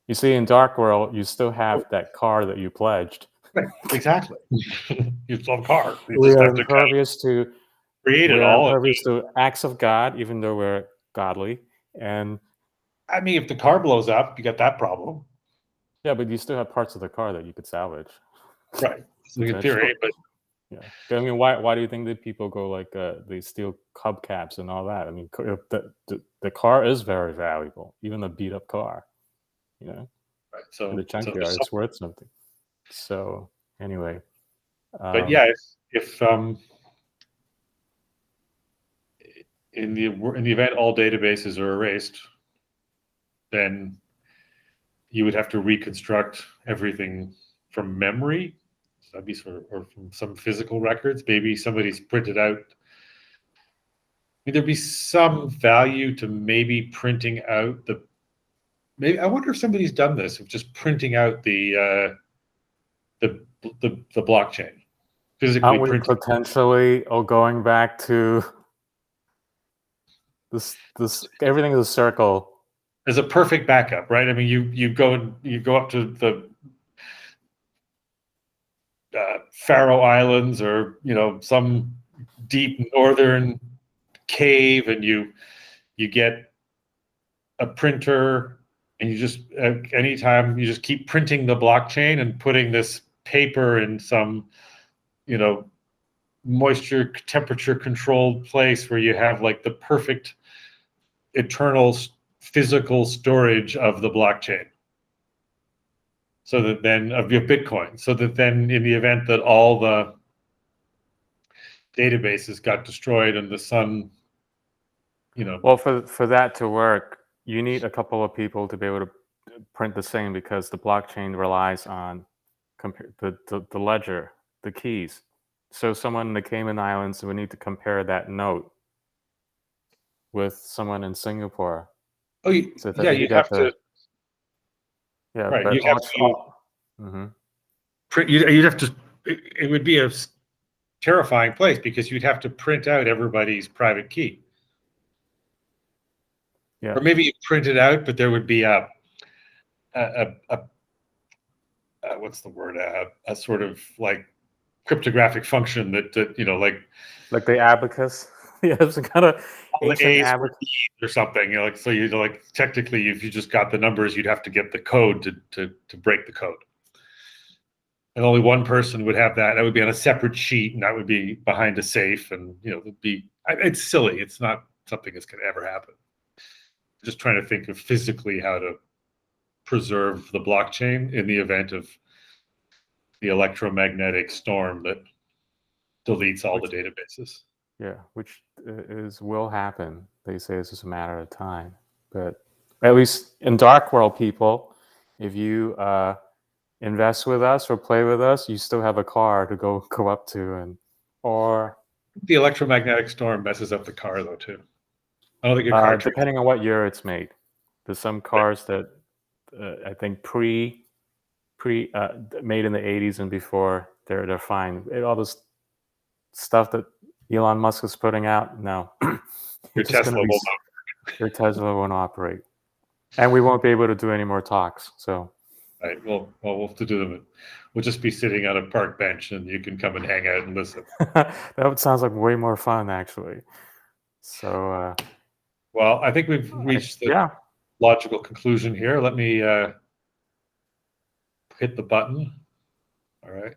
S2: You see, in Dark World, you still have that car that you pledged.
S1: Right, exactly. You still have a car.
S2: We are impervious to
S1: create it all.
S2: Impervious to acts of God, even though we're godly. And
S1: I mean, if the car blows up, you got that problem.
S2: Yeah, but you still have parts of the car that you could salvage.
S1: Right. So in theory, but
S2: yeah. I mean, why do you think that people go like they steal hubcaps and all that? I mean, the car is very valuable, even a beat up car. Right.
S1: So
S2: in the junkyard, it's worth something. So anyway,
S1: but yeah, if in the event all databases are erased, then you would have to reconstruct everything from memory. So that'd be or from some physical records. Maybe somebody's printed out. I mean, there'd be some value to maybe printing out maybe I wonder if somebody's done this of just printing out the blockchain physically.
S2: Aren't we potentially going back to this everything is a circle.
S1: As a perfect backup, right? I mean, you go up to the Faroe Islands or some deep northern cave, and you get a printer, and you just anytime you just keep printing the blockchain and putting this paper in some moisture temperature controlled place where you have like the perfect eternal physical storage of the blockchain, so that then of your Bitcoin, so that then in the event that all the databases got destroyed and the sun,
S2: well, for that to work, you need a couple of people to be able to print the same, because the blockchain relies on the ledger, the keys. So someone in the Cayman Islands would need to compare that note with someone in Singapore.
S1: Oh,
S2: So that
S1: yeah,
S2: you
S1: you'd
S2: get
S1: have to.
S2: yeah,
S1: Right,
S2: but
S1: you'd have to
S2: Mhm.
S1: print. You'd have to. It would be a terrifying place because you'd have to print out everybody's private key.
S2: Yeah.
S1: Or maybe you print it out, but there would be a what's the word? A sort of like cryptographic function that
S2: Like the abacus. Yeah, it's a kind of
S1: all the
S2: ancient
S1: A's were
S2: abacus.
S1: E's or something. So you technically, if you just got the numbers, you'd have to get the code to break the code. And only one person would have that. That would be on a separate sheet, and that would be behind a safe. And it'd be. It's silly. It's not something that's going to ever happen. Just trying to think of physically how to preserve the blockchain in the event of the electromagnetic storm that deletes all the databases.
S2: Yeah, which will happen. They say it's just a matter of time. But at least in Dark World, people, if you invest with us or play with us, you still have a car to go up to, or
S1: The electromagnetic storm messes up the car though too. I don't think a car.
S2: depending on what year it's made. There's some cars that I think made in the 80s and before, they're fine. All this stuff that Elon Musk is putting out, no.
S1: Your Tesla will not.
S2: Your Tesla won't operate. And we won't be able to do any more talks. So
S1: Right. Well, we'll have to do them. We'll just be sitting on a park bench, and you can come and hang out and listen.
S2: that sounds like way more fun, actually. So
S1: well, I think we've reached the logical conclusion here. Let me hit the button. All right.